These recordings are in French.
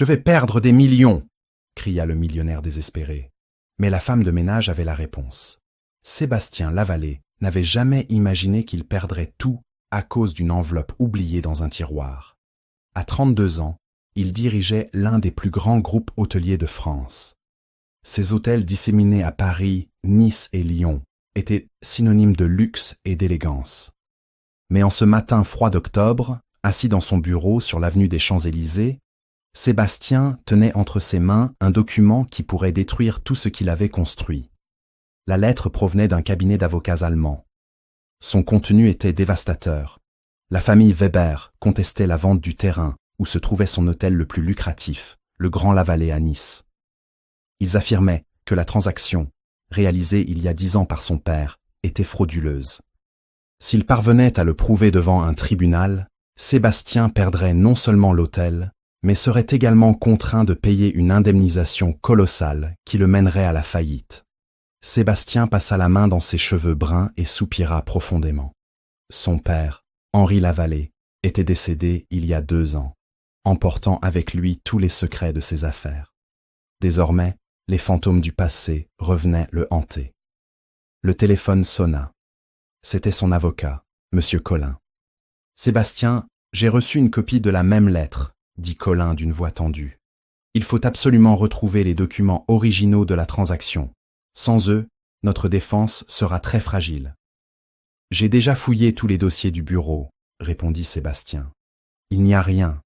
Je vais perdre des millions !» cria le millionnaire désespéré. Mais la femme de ménage avait la réponse. Sébastien Lavallée n'avait jamais imaginé qu'il perdrait tout à cause d'une enveloppe oubliée dans un tiroir. À 32 ans, il dirigeait l'un des plus grands groupes hôteliers de France. Ses hôtels disséminés à Paris, Nice et Lyon étaient synonymes de luxe et d'élégance. Mais en ce matin froid d'octobre, assis dans son bureau sur l'avenue des Champs-Élysées, Sébastien tenait entre ses mains un document qui pourrait détruire tout ce qu'il avait construit. La lettre provenait d'un cabinet d'avocats allemands. Son contenu était dévastateur. La famille Weber contestait la vente du terrain où se trouvait son hôtel le plus lucratif, le Grand Lavallée à Nice. Ils affirmaient que la transaction, réalisée il y a 10 ans par son père, était frauduleuse. S'il parvenait à le prouver devant un tribunal, Sébastien perdrait non seulement l'hôtel, mais serait également contraint de payer une indemnisation colossale qui le mènerait à la faillite. Sébastien passa la main dans ses cheveux bruns et soupira profondément. Son père, Henri Lavallée, était décédé il y a 2 ans, emportant avec lui tous les secrets de ses affaires. Désormais, les fantômes du passé revenaient le hanter. Le téléphone sonna. C'était son avocat, M. Collin. « Sébastien, j'ai reçu une copie de la même lettre, » dit Collin d'une voix tendue. « Il faut absolument retrouver les documents originaux de la transaction. Sans eux, notre défense sera très fragile. »« J'ai déjà fouillé tous les dossiers du bureau, » répondit Sébastien. « Il n'y a rien.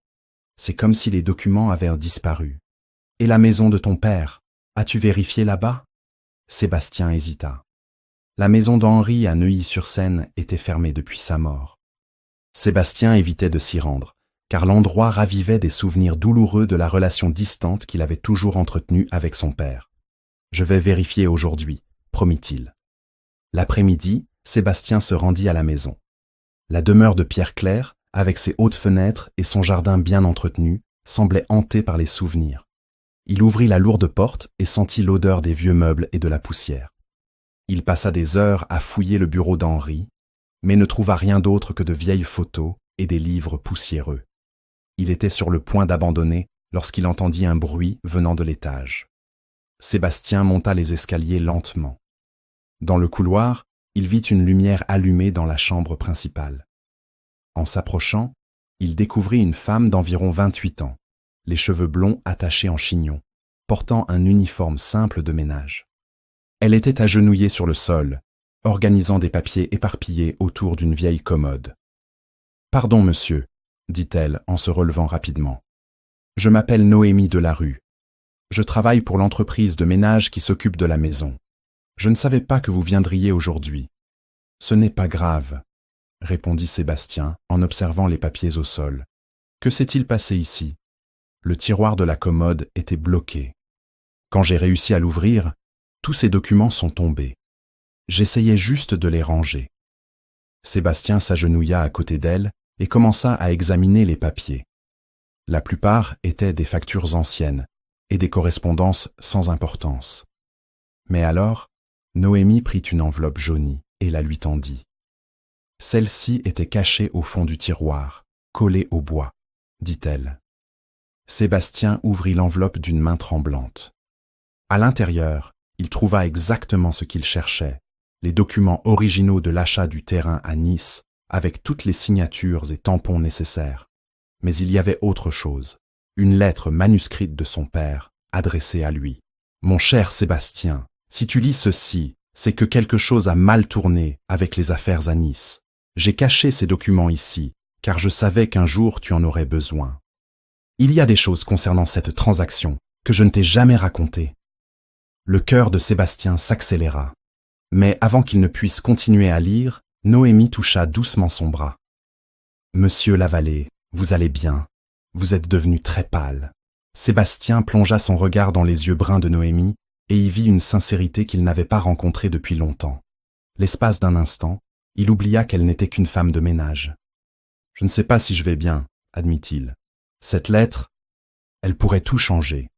C'est comme si les documents avaient disparu. Et la maison de ton père, as-tu vérifié là-bas » Sébastien hésita. La maison d'Henri à Neuilly-sur-Seine était fermée depuis sa mort. Sébastien évitait de s'y rendre, car l'endroit ravivait des souvenirs douloureux de la relation distante qu'il avait toujours entretenue avec son père. « Je vais vérifier aujourd'hui, » promit-il. L'après-midi, Sébastien se rendit à la maison. La demeure de pierre claire, avec ses hautes fenêtres et son jardin bien entretenu, semblait hantée par les souvenirs. Il ouvrit la lourde porte et sentit l'odeur des vieux meubles et de la poussière. Il passa des heures à fouiller le bureau d'Henri, mais ne trouva rien d'autre que de vieilles photos et des livres poussiéreux. Il était sur le point d'abandonner lorsqu'il entendit un bruit venant de l'étage. Sébastien monta les escaliers lentement. Dans le couloir, il vit une lumière allumée dans la chambre principale. En s'approchant, il découvrit une femme d'environ 28 ans, les cheveux blonds attachés en chignon, portant un uniforme simple de ménage. Elle était agenouillée sur le sol, organisant des papiers éparpillés autour d'une vieille commode. « Pardon, monsieur, » dit-elle en se relevant rapidement. « Je m'appelle Noémie Delarue. Je travaille pour l'entreprise de ménage qui s'occupe de la maison. Je ne savais pas que vous viendriez aujourd'hui. »« Ce n'est pas grave, » répondit Sébastien en observant les papiers au sol. « Que s'est-il passé ici ?» Le tiroir de la commode était bloqué. Quand j'ai réussi à l'ouvrir, tous ces documents sont tombés. J'essayais juste de les ranger. Sébastien s'agenouilla à côté d'elle et commença à examiner les papiers. La plupart étaient des factures anciennes et des correspondances sans importance. Mais alors, Noémie prit une enveloppe jaunie et la lui tendit. Celle-ci était cachée au fond du tiroir, collée au bois, dit-elle. Sébastien ouvrit l'enveloppe d'une main tremblante. À l'intérieur, il trouva exactement ce qu'il cherchait, les documents originaux de l'achat du terrain à Nice, avec toutes les signatures et tampons nécessaires. Mais il y avait autre chose, une lettre manuscrite de son père, adressée à lui. « Mon cher Sébastien, si tu lis ceci, c'est que quelque chose a mal tourné avec les affaires à Nice. J'ai caché ces documents ici, car je savais qu'un jour tu en aurais besoin. Il y a des choses concernant cette transaction que je ne t'ai jamais racontées. » Le cœur de Sébastien s'accéléra. Mais avant qu'il ne puisse continuer à lire, Noémie toucha doucement son bras. « Monsieur Lavallée, vous allez bien. Vous êtes devenu très pâle. » Sébastien plongea son regard dans les yeux bruns de Noémie et y vit une sincérité qu'il n'avait pas rencontrée depuis longtemps. L'espace d'un instant, il oublia qu'elle n'était qu'une femme de ménage. « Je ne sais pas si je vais bien, » admit-il. « Cette lettre, elle pourrait tout changer. »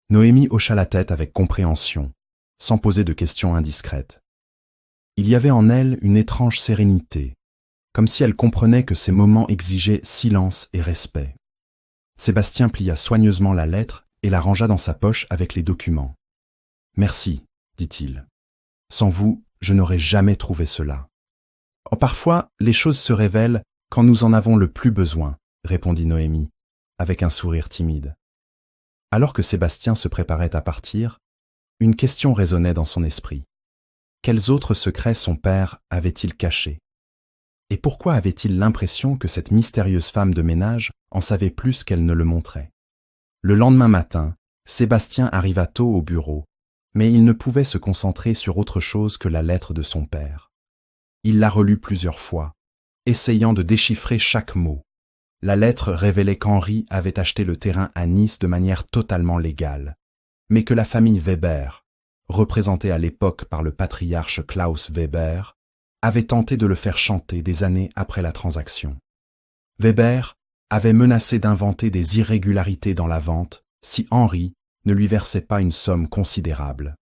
Noémie hocha la tête avec compréhension, sans poser de questions indiscrètes. Il y avait en elle une étrange sérénité, comme si elle comprenait que ces moments exigeaient silence et respect. Sébastien plia soigneusement la lettre et la rangea dans sa poche avec les documents. « Merci, dit-il. Sans vous, je n'aurais jamais trouvé cela. »« Oh, parfois, les choses se révèlent quand nous en avons le plus besoin, » répondit Noémie, avec un sourire timide. Alors que Sébastien se préparait à partir, une question résonnait dans son esprit. Quels autres secrets son père avait-il cachés? Et pourquoi avait-il l'impression que cette mystérieuse femme de ménage en savait plus qu'elle ne le montrait? Le lendemain matin, Sébastien arriva tôt au bureau, mais il ne pouvait se concentrer sur autre chose que la lettre de son père. Il la relut plusieurs fois, essayant de déchiffrer chaque mot. La lettre révélait qu'Henri avait acheté le terrain à Nice de manière totalement légale, mais que la famille Weber, représentée à l'époque par le patriarche Klaus Weber, avait tenté de le faire chanter des années après la transaction. Weber avait menacé d'inventer des irrégularités dans la vente si Henri ne lui versait pas une somme considérable.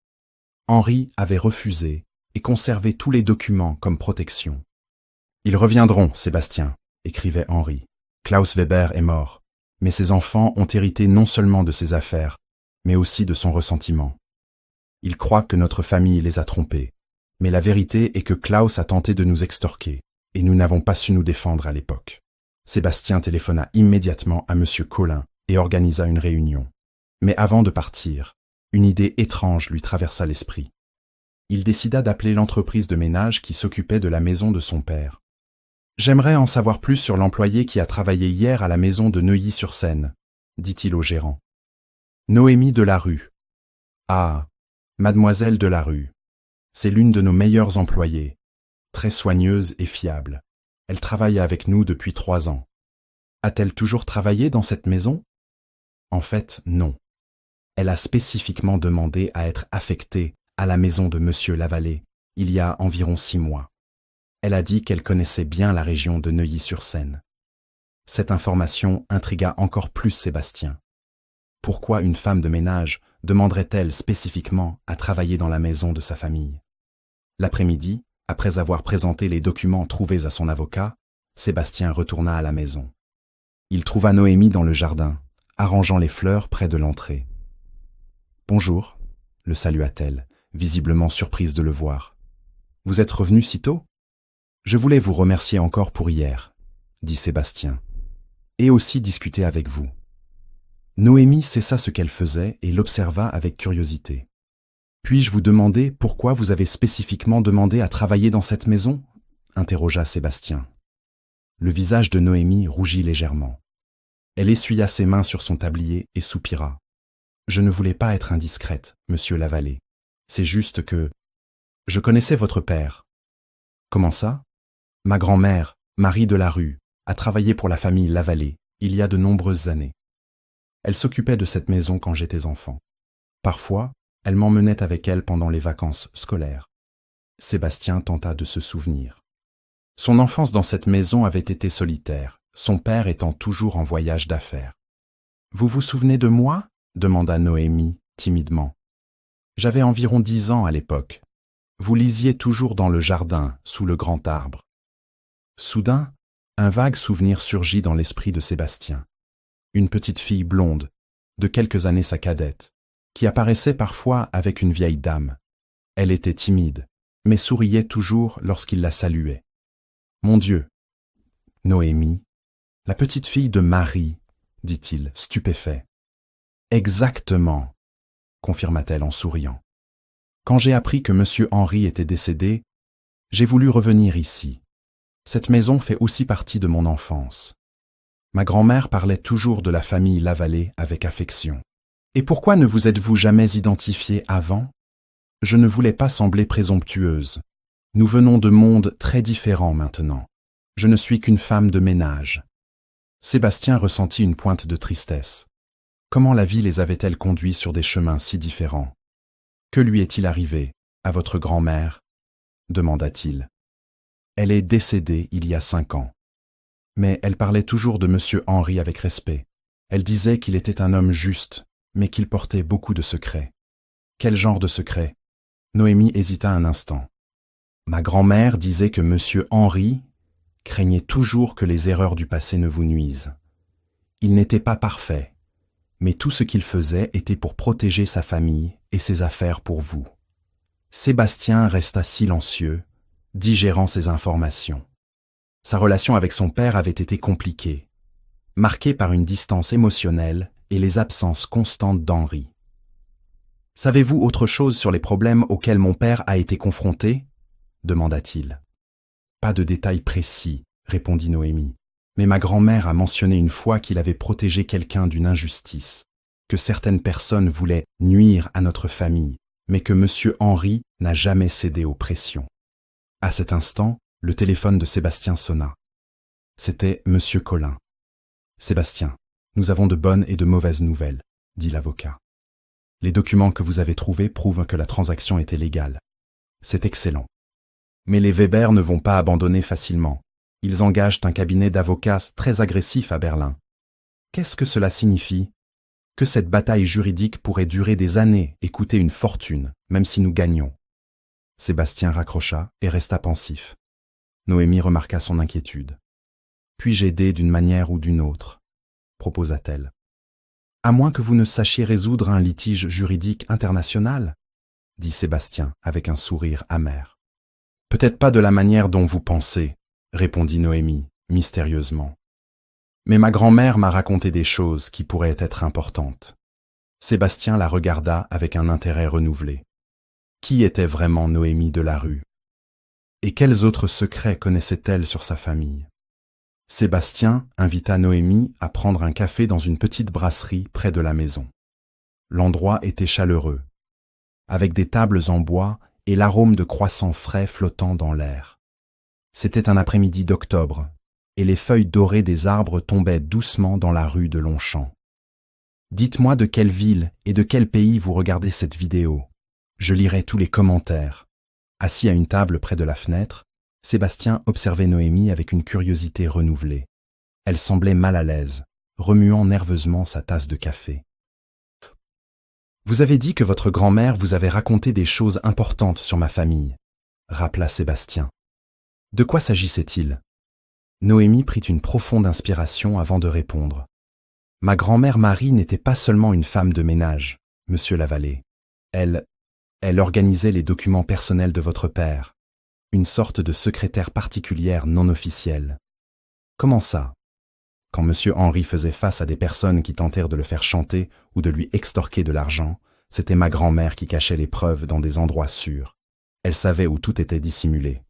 Henri avait refusé et conservé tous les documents comme protection. « Ils reviendront, Sébastien », écrivait Henri. « Klaus Weber est mort, mais ses enfants ont hérité non seulement de ses affaires, mais aussi de son ressentiment. Ils croient que notre famille les a trompés, mais la vérité est que Klaus a tenté de nous extorquer, et nous n'avons pas su nous défendre à l'époque. » Sébastien téléphona immédiatement à M. Collin et organisa une réunion. Mais avant de partir, une idée étrange lui traversa l'esprit. Il décida d'appeler l'entreprise de ménage qui s'occupait de la maison de son père. « J'aimerais en savoir plus sur l'employé qui a travaillé hier à la maison de Neuilly-sur-Seine, » dit-il au gérant. « Noémie Delarue. »« Ah, mademoiselle Delarue. C'est l'une de nos meilleures employées, très soigneuse et fiable. Elle travaille avec nous depuis 3 ans. A-t-elle toujours travaillé dans cette maison? En fait, non. Elle a spécifiquement demandé à être affectée à la maison de Monsieur Lavallée il y a environ 6 mois. Elle a dit qu'elle connaissait bien la région de Neuilly-sur-Seine. Cette information intrigua encore plus Sébastien. Pourquoi une femme de ménage demanderait-elle spécifiquement à travailler dans la maison de sa famille? L'après-midi, après avoir présenté les documents trouvés à son avocat, Sébastien retourna à la maison. Il trouva Noémie dans le jardin, arrangeant les fleurs près de l'entrée. « Bonjour », le salua-t-elle, visiblement surprise de le voir. « Vous êtes revenu si tôt ? Je voulais vous remercier encore pour hier, » dit Sébastien, « et aussi discuter avec vous. » Noémie cessa ce qu'elle faisait et l'observa avec curiosité. « Puis-je vous demander pourquoi vous avez spécifiquement demandé à travailler dans cette maison ?» interrogea Sébastien. Le visage de Noémie rougit légèrement. Elle essuya ses mains sur son tablier et soupira. « Je ne voulais pas être indiscrète, monsieur Lavallée. C'est juste que... je connaissais votre père. »« Comment ça ? » ?»« Ma grand-mère, Marie Delarue, a travaillé pour la famille Lavallée il y a de nombreuses années. Elle s'occupait de cette maison quand j'étais enfant. Parfois, elle m'emmenait avec elle pendant les vacances scolaires. » Sébastien tenta de se souvenir. Son enfance dans cette maison avait été solitaire, son père étant toujours en voyage d'affaires. « Vous vous souvenez de moi ?» demanda Noémie timidement. « J'avais environ 10 ans à l'époque. Vous lisiez toujours dans le jardin, sous le grand arbre. » Soudain, un vague souvenir surgit dans l'esprit de Sébastien. Une petite fille blonde, de quelques années sa cadette, qui apparaissait parfois avec une vieille dame. Elle était timide, mais souriait toujours lorsqu'il la saluait. « Mon Dieu ! Noémie, la petite fille de Marie, » dit-il, stupéfait. « Exactement, » confirma-t-elle en souriant. « Quand j'ai appris que Monsieur Henri était décédé, j'ai voulu revenir ici. Cette maison fait aussi partie de mon enfance. Ma grand-mère parlait toujours de la famille Lavallée avec affection. Et pourquoi ne vous êtes-vous jamais identifiée avant? Je ne voulais pas sembler présomptueuse. Nous venons de mondes très différents maintenant. Je ne suis qu'une femme de ménage. » Sébastien ressentit une pointe de tristesse. Comment la vie les avait-elle conduits sur des chemins si différents? « Que lui est-il arrivé, à votre grand-mère » demanda-t-il. « Elle est décédée il y a 5 ans. Mais elle parlait toujours de Monsieur Henri avec respect. Elle disait qu'il était un homme juste, mais qu'il portait beaucoup de secrets. » « Quel genre de secrets ?» Noémie hésita un instant. « Ma grand-mère disait que Monsieur Henri craignait toujours que les erreurs du passé ne vous nuisent. Il n'était pas parfait, mais tout ce qu'il faisait était pour protéger sa famille et ses affaires pour vous. Sébastien resta silencieux, digérant ces informations. Sa relation avec son père avait été compliquée, marquée par une distance émotionnelle et les absences constantes d'Henri. « Savez-vous autre chose sur les problèmes auxquels mon père a été confronté ?» demanda-t-il. « Pas de détails précis, » répondit Noémie. « Mais ma grand-mère a mentionné une fois qu'il avait protégé quelqu'un d'une injustice, que certaines personnes voulaient nuire à notre famille, mais que M. Henri n'a jamais cédé aux pressions. » À cet instant, le téléphone de Sébastien sonna. C'était M. Collin. « Sébastien, nous avons de bonnes et de mauvaises nouvelles, » dit l'avocat. « Les documents que vous avez trouvés prouvent que la transaction était légale. C'est excellent. Mais les Weber ne vont pas abandonner facilement. Ils engagent un cabinet d'avocats très agressif à Berlin. Qu'est-ce que cela signifie ? Que cette bataille juridique pourrait durer des années et coûter une fortune, même si nous gagnons. » Sébastien raccrocha et resta pensif. Noémie remarqua son inquiétude. « Puis-je aider d'une manière ou d'une autre ?» proposa-t-elle. « À moins que vous ne sachiez résoudre un litige juridique international ?» dit Sébastien avec un sourire amer. « Peut-être pas de la manière dont vous pensez, » répondit Noémie, mystérieusement. « Mais ma grand-mère m'a raconté des choses qui pourraient être importantes. » Sébastien la regarda avec un intérêt renouvelé. Qui était vraiment Noémie Delarue? Et quels autres secrets connaissait-elle sur sa famille? Sébastien invita Noémie à prendre un café dans une petite brasserie près de la maison. L'endroit était chaleureux, avec des tables en bois et l'arôme de croissants frais flottant dans l'air. C'était un après-midi d'octobre, et les feuilles dorées des arbres tombaient doucement dans la rue de Longchamp. « Dites-moi de quelle ville et de quel pays vous regardez cette vidéo. Je lirai tous les commentaires. » Assis à une table près de la fenêtre, Sébastien observait Noémie avec une curiosité renouvelée. Elle semblait mal à l'aise, remuant nerveusement sa tasse de café. « Vous avez dit que votre grand-mère vous avait raconté des choses importantes sur ma famille, » rappela Sébastien. « De quoi s'agissait-il » Noémie prit une profonde inspiration avant de répondre. « Ma grand-mère Marie n'était pas seulement une femme de ménage, monsieur Lavallée. Elle organisait les documents personnels de votre père, une sorte de secrétaire particulière non officielle. » « Comment ça ?» Quand M. Henri faisait face à des personnes qui tentèrent de le faire chanter ou de lui extorquer de l'argent, c'était ma grand-mère qui cachait les preuves dans des endroits sûrs. Elle savait où tout était dissimulé.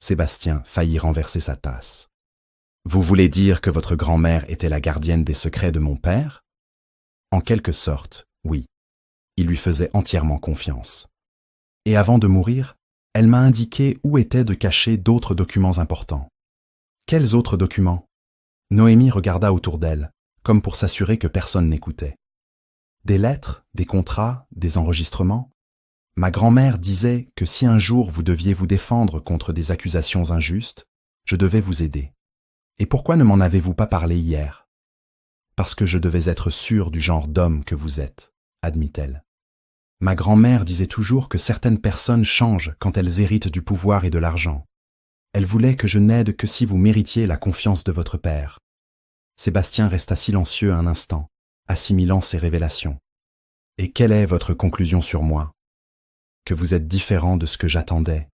Sébastien faillit renverser sa tasse. « Vous voulez dire que votre grand-mère était la gardienne des secrets de mon père ?» En quelque sorte, oui. Il lui faisait entièrement confiance. Et avant de mourir, elle m'a indiqué où étaient de cachés d'autres documents importants. Quels autres documents? Noémie regarda autour d'elle, comme pour s'assurer que personne n'écoutait. Des lettres, des contrats, des enregistrements. Ma grand-mère disait que si un jour vous deviez vous défendre contre des accusations injustes, je devais vous aider. Et pourquoi ne m'en avez-vous pas parlé hier? Parce que je devais être sûre du genre d'homme que vous êtes, admit-elle. Ma grand-mère disait toujours que certaines personnes changent quand elles héritent du pouvoir et de l'argent. Elle voulait que je n'aide que si vous méritiez la confiance de votre père. Sébastien resta silencieux un instant, assimilant ces révélations. « Et quelle est votre conclusion sur moi ?»« Que vous êtes différent de ce que j'attendais, »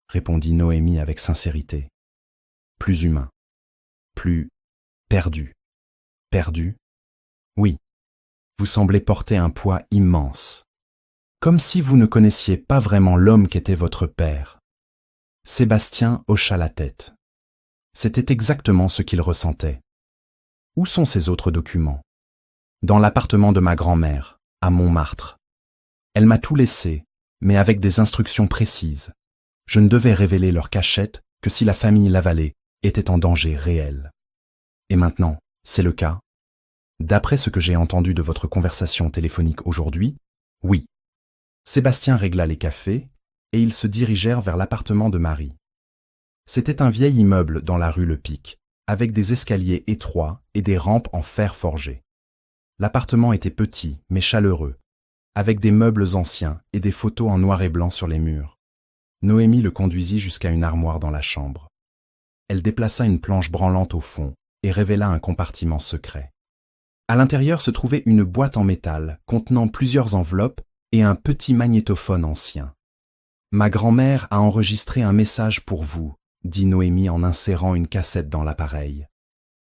répondit Noémie avec sincérité. « Plus humain, plus perdu. » « Perdu ? Oui, vous semblez porter un poids immense. Comme si vous ne connaissiez pas vraiment l'homme qu'était votre père. » Sébastien hocha la tête. C'était exactement ce qu'il ressentait. Où sont ces autres documents? Dans l'appartement de ma grand-mère, à Montmartre. Elle m'a tout laissé, mais avec des instructions précises. Je ne devais révéler leur cachette que si la famille Lavallée était en danger réel. Et maintenant, c'est le cas? D'après ce que j'ai entendu de votre conversation téléphonique aujourd'hui, oui. Sébastien régla les cafés et ils se dirigèrent vers l'appartement de Marie. C'était un vieil immeuble dans la rue Le Pic, avec des escaliers étroits et des rampes en fer forgé. L'appartement était petit mais chaleureux, avec des meubles anciens et des photos en noir et blanc sur les murs. Noémie le conduisit jusqu'à une armoire dans la chambre. Elle déplaça une planche branlante au fond et révéla un compartiment secret. À l'intérieur se trouvait une boîte en métal contenant plusieurs enveloppes et un petit magnétophone ancien. « Ma grand-mère a enregistré un message pour vous », dit Noémie en insérant une cassette dans l'appareil.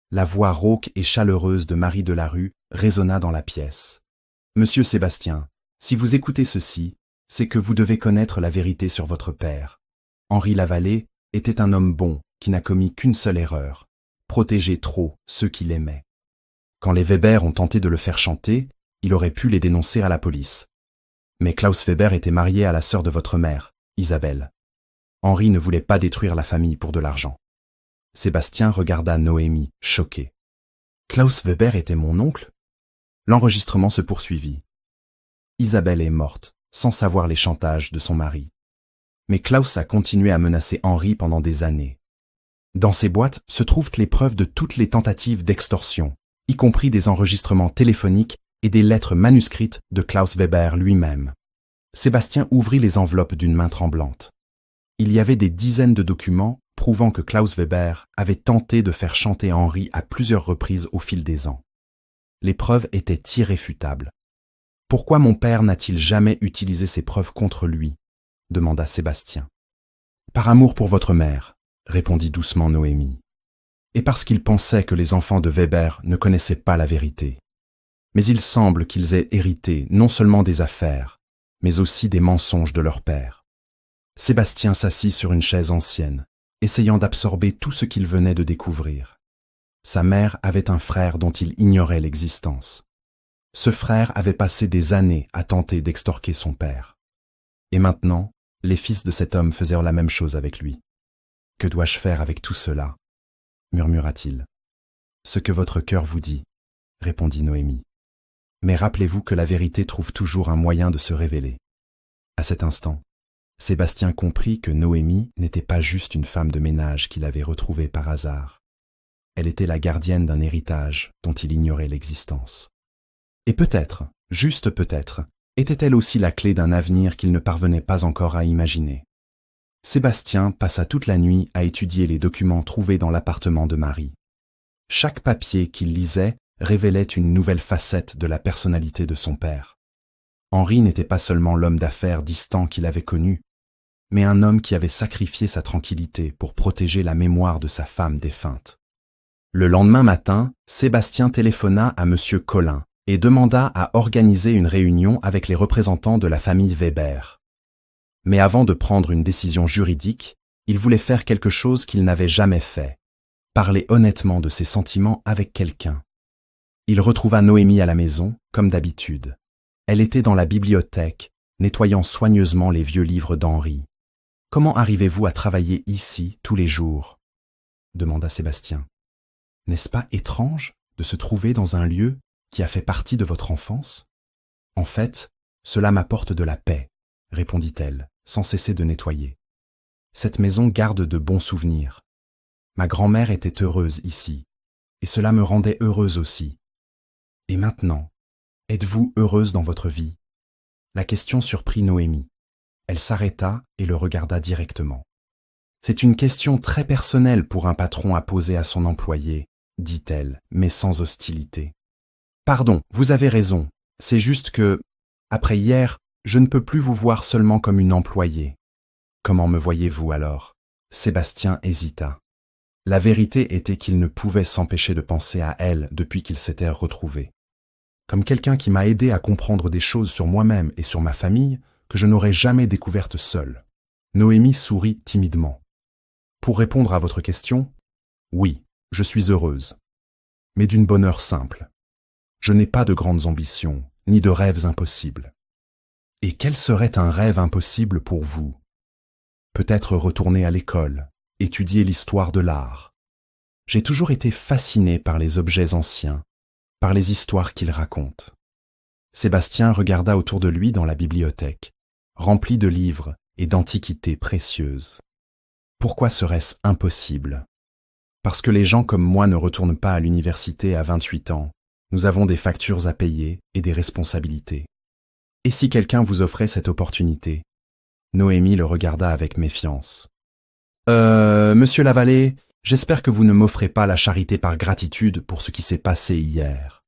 La voix rauque et chaleureuse de Marie Delarue résonna dans la pièce. « Monsieur Sébastien, si vous écoutez ceci, c'est que vous devez connaître la vérité sur votre père. Henri Lavallée était un homme bon qui n'a commis qu'une seule erreur, protéger trop ceux qui l'aimaient. Quand les Weber ont tenté de le faire chanter, il aurait pu les dénoncer à la police. Mais Klaus Weber était marié à la sœur de votre mère, Isabelle. Henri ne voulait pas détruire la famille pour de l'argent. » Sébastien regarda Noémie, choqué. « Klaus Weber était mon oncle ?» L'enregistrement se poursuivit. Isabelle est morte, sans savoir les chantages de son mari. Mais Klaus a continué à menacer Henri pendant des années. Dans ces boîtes se trouvent les preuves de toutes les tentatives d'extorsion, y compris des enregistrements téléphoniques et des lettres manuscrites de Klaus Weber lui-même. Sébastien ouvrit les enveloppes d'une main tremblante. Il y avait des dizaines de documents prouvant que Klaus Weber avait tenté de faire chanter Henri à plusieurs reprises au fil des ans. Les preuves étaient irréfutables. « Pourquoi mon père n'a-t-il jamais utilisé ces preuves contre lui ?» demanda Sébastien. « Par amour pour votre mère », répondit doucement Noémie. « Et parce qu'il pensait que les enfants de Weber ne connaissaient pas la vérité. Mais il semble qu'ils aient hérité non seulement des affaires, mais aussi des mensonges de leur père. » Sébastien s'assit sur une chaise ancienne, essayant d'absorber tout ce qu'il venait de découvrir. Sa mère avait un frère dont il ignorait l'existence. Ce frère avait passé des années à tenter d'extorquer son père. Et maintenant, les fils de cet homme faisaient la même chose avec lui. « Que dois-je faire avec tout cela ?» murmura-t-il. « Ce que votre cœur vous dit, » répondit Noémie. « Mais rappelez-vous que la vérité trouve toujours un moyen de se révéler. » À cet instant, Sébastien comprit que Noémie n'était pas juste une femme de ménage qu'il avait retrouvée par hasard. Elle était la gardienne d'un héritage dont il ignorait l'existence. Et peut-être, juste peut-être, était-elle aussi la clé d'un avenir qu'il ne parvenait pas encore à imaginer. Sébastien passa toute la nuit à étudier les documents trouvés dans l'appartement de Marie. Chaque papier qu'il lisait révélait une nouvelle facette de la personnalité de son père. Henri n'était pas seulement l'homme d'affaires distant qu'il avait connu, mais un homme qui avait sacrifié sa tranquillité pour protéger la mémoire de sa femme défunte. Le lendemain matin, Sébastien téléphona à M. Collin et demanda à organiser une réunion avec les représentants de la famille Weber. Mais avant de prendre une décision juridique, il voulait faire quelque chose qu'il n'avait jamais fait, parler honnêtement de ses sentiments avec quelqu'un. Il retrouva Noémie à la maison, comme d'habitude. Elle était dans la bibliothèque, nettoyant soigneusement les vieux livres d'Henri. « Comment arrivez-vous à travailler ici tous les jours ?» demanda Sébastien. « N'est-ce pas étrange de se trouver dans un lieu qui a fait partie de votre enfance ? » « En fait, cela m'apporte de la paix, » répondit-elle, sans cesser de nettoyer. « Cette maison garde de bons souvenirs. Ma grand-mère était heureuse ici, et cela me rendait heureuse aussi. Et maintenant, êtes-vous heureuse dans votre vie ?» La question surprit Noémie. Elle s'arrêta et le regarda directement. « C'est une question très personnelle pour un patron à poser à son employé, » dit-elle, mais sans hostilité. « Pardon, vous avez raison, c'est juste que, après hier, je ne peux plus vous voir seulement comme une employée. » « Comment me voyez-vous alors ?» Sébastien hésita. La vérité était qu'il ne pouvait s'empêcher de penser à elle depuis qu'ils s'étaient retrouvés. Comme quelqu'un qui m'a aidé à comprendre des choses sur moi-même et sur ma famille que je n'aurais jamais découvertes seule. Noémie sourit timidement. Pour répondre à votre question, oui, je suis heureuse, mais d'une bonne heure simple. Je n'ai pas de grandes ambitions, ni de rêves impossibles. Et quel serait un rêve impossible pour vous ? Peut-être retourner à l'école, étudier l'histoire de l'art. J'ai toujours été fasciné par les objets anciens, par les histoires qu'ils racontent. Sébastien regarda autour de lui dans la bibliothèque, remplie de livres et d'antiquités précieuses. Pourquoi serait-ce impossible ? Parce que les gens comme moi ne retournent pas à l'université à 28 ans. Nous avons des factures à payer et des responsabilités. Et si quelqu'un vous offrait cette opportunité ? Noémie le regarda avec méfiance. Monsieur Lavallée, j'espère que vous ne m'offrez pas la charité par gratitude pour ce qui s'est passé hier.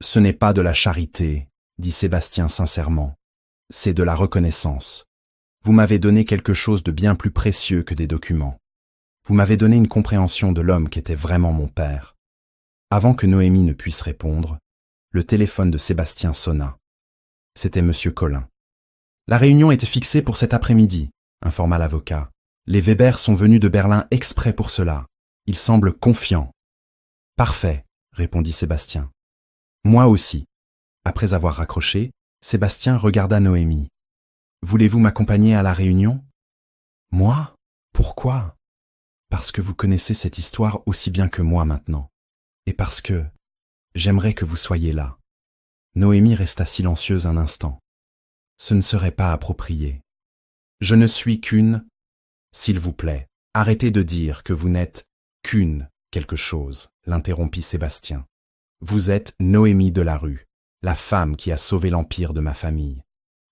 Ce n'est pas de la charité, dit Sébastien sincèrement. C'est de la reconnaissance. Vous m'avez donné quelque chose de bien plus précieux que des documents. Vous m'avez donné une compréhension de l'homme qui était vraiment mon père. Avant que Noémie ne puisse répondre, le téléphone de Sébastien sonna. C'était Monsieur Collin. La réunion était fixée pour cet après-midi, informa l'avocat. Les Weber sont venus de Berlin exprès pour cela. Ils semblent confiants. Parfait, répondit Sébastien. Moi aussi. Après avoir raccroché, Sébastien regarda Noémie. Voulez-vous m'accompagner à la réunion? Moi? Pourquoi? Parce que vous connaissez cette histoire aussi bien que moi maintenant. Et parce que j'aimerais que vous soyez là. Noémie resta silencieuse un instant. Ce ne serait pas approprié. Je ne suis qu'une... S'il vous plaît, arrêtez de dire que vous n'êtes qu'une quelque chose, l'interrompit Sébastien. Vous êtes Noémie Delarue, la femme qui a sauvé l'empire de ma famille.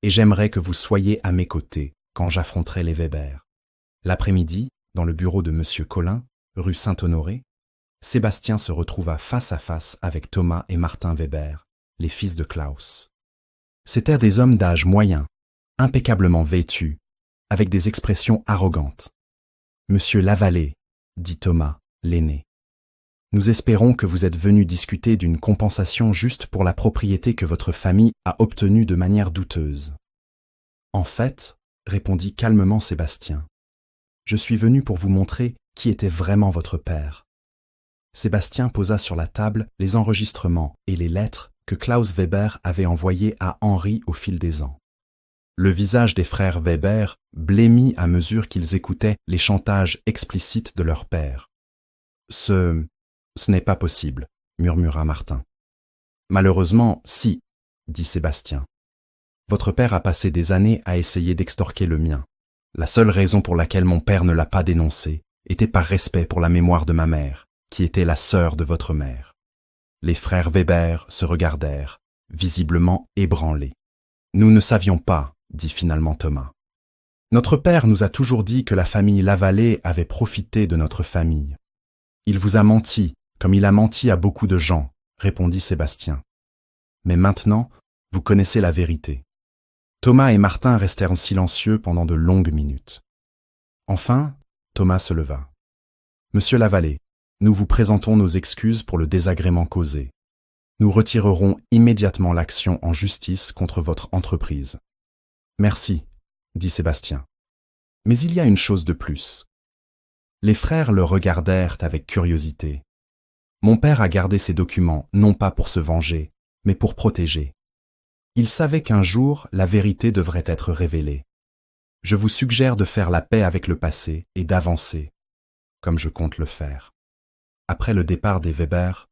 Et j'aimerais que vous soyez à mes côtés quand j'affronterai les Weber. L'après-midi, dans le bureau de Monsieur Collin, rue Saint-Honoré, Sébastien se retrouva face à face avec Thomas et Martin Weber, les fils de Klaus. C'étaient des hommes d'âge moyen, impeccablement vêtus, avec des expressions arrogantes. « Monsieur Lavallée, dit Thomas, l'aîné. Nous espérons que vous êtes venu discuter d'une compensation juste pour la propriété que votre famille a obtenue de manière douteuse. » En fait, répondit calmement Sébastien, je suis venu pour vous montrer qui était vraiment votre père. Sébastien posa sur la table les enregistrements et les lettres que Klaus Weber avait envoyées à Henri au fil des ans. Le visage des frères Weber blêmit à mesure qu'ils écoutaient les chantages explicites de leur père. « Ce n'est pas possible, » murmura Martin. « Malheureusement, si, » dit Sébastien. « Votre père a passé des années à essayer d'extorquer le mien. La seule raison pour laquelle mon père ne l'a pas dénoncé était par respect pour la mémoire de ma mère, qui était la sœur de votre mère. » Les frères Weber se regardèrent, visiblement ébranlés. « Nous ne savions pas, » dit finalement Thomas. « Notre père nous a toujours dit que la famille Lavallée avait profité de notre famille. Il vous a menti, comme il a menti à beaucoup de gens, » répondit Sébastien. « Mais maintenant, vous connaissez la vérité. » Thomas et Martin restèrent silencieux pendant de longues minutes. Enfin, Thomas se leva. « Monsieur Lavallée, nous vous présentons nos excuses pour le désagrément causé. Nous retirerons immédiatement l'action en justice contre votre entreprise. »« Merci, » dit Sébastien. « Mais il y a une chose de plus. » Les frères le regardèrent avec curiosité. Mon père a gardé ces documents non pas pour se venger, mais pour protéger. Il savait qu'un jour, la vérité devrait être révélée. Je vous suggère de faire la paix avec le passé et d'avancer, comme je compte le faire. Après le départ des Weber,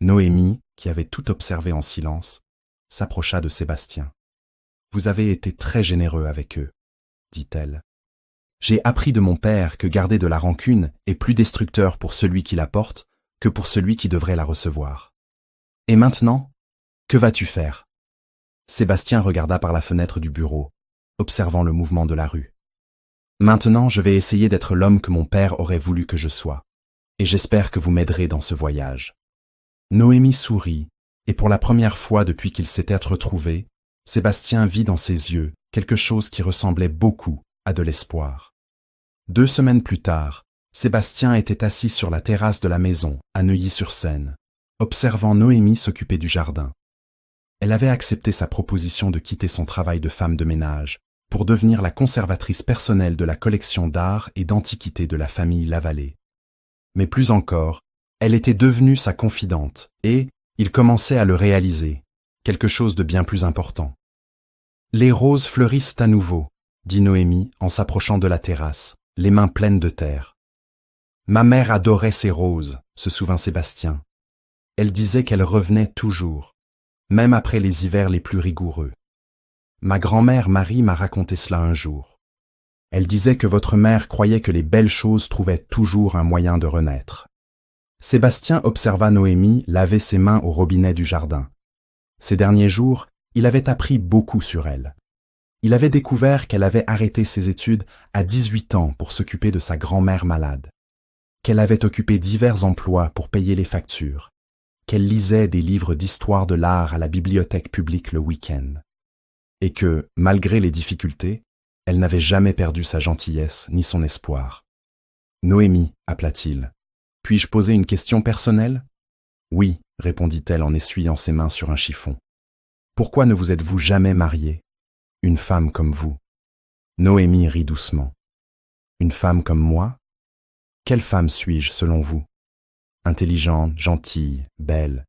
Noémie, qui avait tout observé en silence, s'approcha de Sébastien. « Vous avez été très généreux avec eux, » dit-elle. « J'ai appris de mon père que garder de la rancune est plus destructeur pour celui qui la porte que pour celui qui devrait la recevoir. Et maintenant, que vas-tu faire ?» Sébastien regarda par la fenêtre du bureau, observant le mouvement de la rue. « Maintenant, je vais essayer d'être l'homme que mon père aurait voulu que je sois, et j'espère que vous m'aiderez dans ce voyage. » Noémie sourit, et pour la première fois depuis qu'ils s'étaient retrouvés, Sébastien vit dans ses yeux quelque chose qui ressemblait beaucoup à de l'espoir. 2 semaines plus tard, Sébastien était assis sur la terrasse de la maison, à Neuilly-sur-Seine, observant Noémie s'occuper du jardin. Elle avait accepté sa proposition de quitter son travail de femme de ménage pour devenir la conservatrice personnelle de la collection d'art et d'antiquités de la famille Lavallée. Mais plus encore, elle était devenue sa confidente et il commençait à le réaliser, quelque chose de bien plus important. « Les roses fleurissent à nouveau, » dit Noémie en s'approchant de la terrasse, les mains pleines de terre. « Ma mère adorait ces roses, » se souvint Sébastien. Elle disait qu'elles revenaient toujours, même après les hivers les plus rigoureux. Ma grand-mère Marie m'a raconté cela un jour. Elle disait que votre mère croyait que les belles choses trouvaient toujours un moyen de renaître. Sébastien observa Noémie laver ses mains au robinet du jardin. Ces derniers jours, il avait appris beaucoup sur elle. Il avait découvert qu'elle avait arrêté ses études à 18 ans pour s'occuper de sa grand-mère malade, qu'elle avait occupé divers emplois pour payer les factures, qu'elle lisait des livres d'histoire de l'art à la bibliothèque publique le week-end, et que, malgré les difficultés, elle n'avait jamais perdu sa gentillesse ni son espoir. « Noémie, appela-t-il, puis-je poser une question personnelle ? » « Oui, répondit-elle en essuyant ses mains sur un chiffon. Pourquoi ne vous êtes-vous jamais mariée ? Une femme comme vous. » Noémie rit doucement. Une femme comme moi ? Quelle femme suis-je selon vous ? Intelligente, gentille, belle.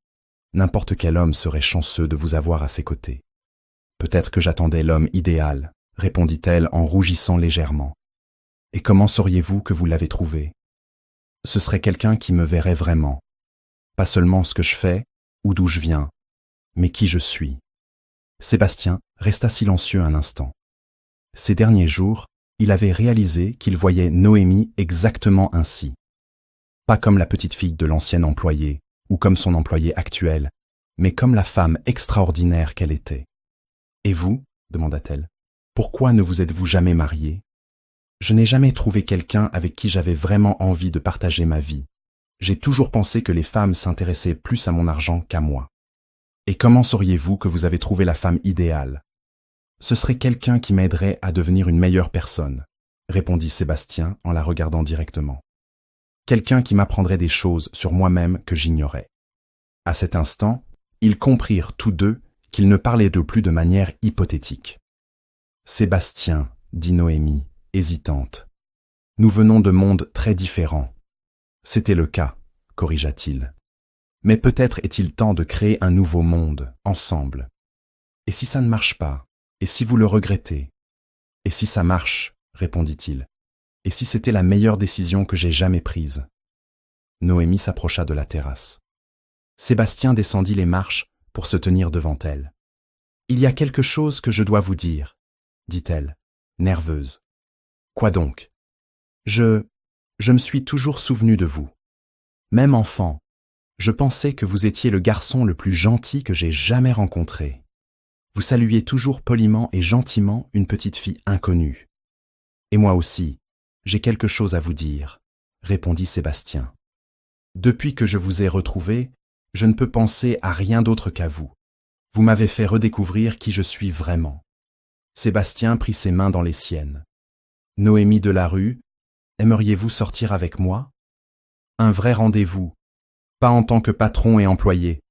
N'importe quel homme serait chanceux de vous avoir à ses côtés. Peut-être que j'attendais l'homme idéal, répondit-elle en rougissant légèrement. Et comment sauriez-vous que vous l'avez trouvé ? Ce serait quelqu'un qui me verrait vraiment. Pas seulement ce que je fais ou d'où je viens, mais qui je suis. Sébastien resta silencieux un instant. Ces derniers jours, il avait réalisé qu'il voyait Noémie exactement ainsi. Pas comme la petite fille de l'ancienne employée, ou comme son employée actuelle, mais comme la femme extraordinaire qu'elle était. « Et vous ?» demanda-t-elle. « Pourquoi ne vous êtes-vous jamais marié ? Je n'ai jamais trouvé quelqu'un avec qui j'avais vraiment envie de partager ma vie. J'ai toujours pensé que les femmes s'intéressaient plus à mon argent qu'à moi. Et comment sauriez-vous que vous avez trouvé la femme idéale ? Ce serait quelqu'un qui m'aiderait à devenir une meilleure personne, répondit Sébastien en la regardant directement. Quelqu'un qui m'apprendrait des choses sur moi-même que j'ignorais. À cet instant, ils comprirent tous deux qu'ils ne parlaient d'eux plus de manière hypothétique. Sébastien, dit Noémie, hésitante. Nous venons de mondes très différents. C'était le cas, corrigea-t-il. Mais peut-être est-il temps de créer un nouveau monde, ensemble. Et si ça ne marche pas ? Et si vous le regrettez ? Et si ça marche ? Répondit-il. Et si c'était la meilleure décision que j'ai jamais prise ? Noémie s'approcha de la terrasse. Sébastien descendit les marches pour se tenir devant elle. « Il y a quelque chose que je dois vous dire, » dit-elle, nerveuse. « Quoi donc ? Je me suis toujours souvenue de vous. Même enfant, je pensais que vous étiez le garçon le plus gentil que j'ai jamais rencontré. Vous saluiez toujours poliment et gentiment une petite fille inconnue. Et moi aussi, j'ai quelque chose à vous dire, répondit Sébastien. Depuis que je vous ai retrouvé, je ne peux penser à rien d'autre qu'à vous. Vous m'avez fait redécouvrir qui je suis vraiment. Sébastien prit ses mains dans les siennes. Noémie Delarue, aimeriez-vous sortir avec moi ? Un vrai rendez-vous, pas en tant que patron et employé,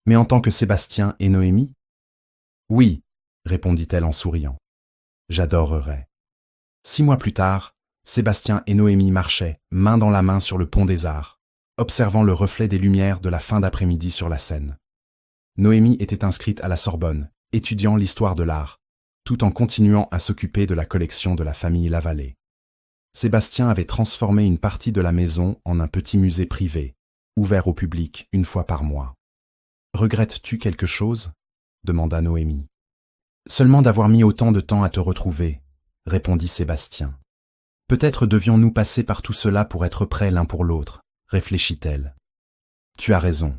mais en tant que Sébastien et Noémie ? Oui, répondit-elle en souriant. J'adorerais. 6 mois plus tard, Sébastien et Noémie marchaient, main dans la main sur le pont des Arts, observant le reflet des lumières de la fin d'après-midi sur la Seine. Noémie était inscrite à la Sorbonne, étudiant l'histoire de l'art, tout en continuant à s'occuper de la collection de la famille Lavallée. Sébastien avait transformé une partie de la maison en un petit musée privé, ouvert au public une fois par mois. « Regrettes-tu quelque chose ?» demanda Noémie. « Seulement d'avoir mis autant de temps à te retrouver, » répondit Sébastien. « Peut-être devions-nous passer par tout cela pour être prêts l'un pour l'autre, » réfléchit-elle. « Tu as raison.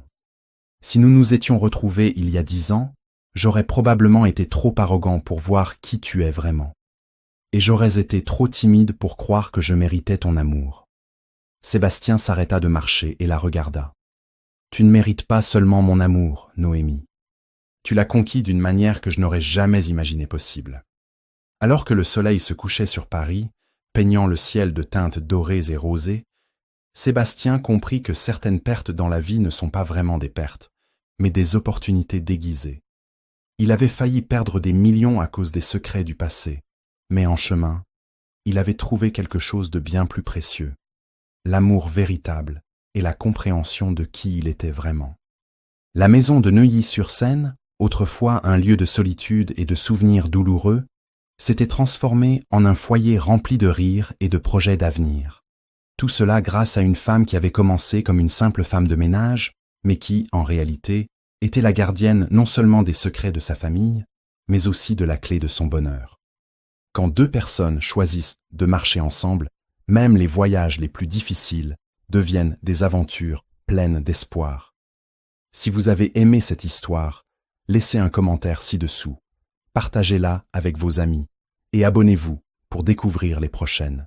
Si nous nous étions retrouvés il y a 10 ans, j'aurais probablement été trop arrogant pour voir qui tu es vraiment. Et j'aurais été trop timide pour croire que je méritais ton amour. » Sébastien s'arrêta de marcher et la regarda. « Tu ne mérites pas seulement mon amour, Noémie. Tu l'as conquis d'une manière que je n'aurais jamais imaginé possible. » Alors que le soleil se couchait sur Paris, peignant le ciel de teintes dorées et rosées, Sébastien comprit que certaines pertes dans la vie ne sont pas vraiment des pertes, mais des opportunités déguisées. Il avait failli perdre des millions à cause des secrets du passé, mais en chemin, il avait trouvé quelque chose de bien plus précieux, l'amour véritable et la compréhension de qui il était vraiment. La maison de Neuilly-sur-Seine, autrefois un lieu de solitude et de souvenirs douloureux, s'était transformée en un foyer rempli de rires et de projets d'avenir. Tout cela grâce à une femme qui avait commencé comme une simple femme de ménage, mais qui, en réalité, était la gardienne non seulement des secrets de sa famille, mais aussi de la clé de son bonheur. Quand 2 personnes choisissent de marcher ensemble, même les voyages les plus difficiles deviennent des aventures pleines d'espoir. Si vous avez aimé cette histoire, laissez un commentaire ci-dessous, partagez-la avec vos amis et abonnez-vous pour découvrir les prochaines.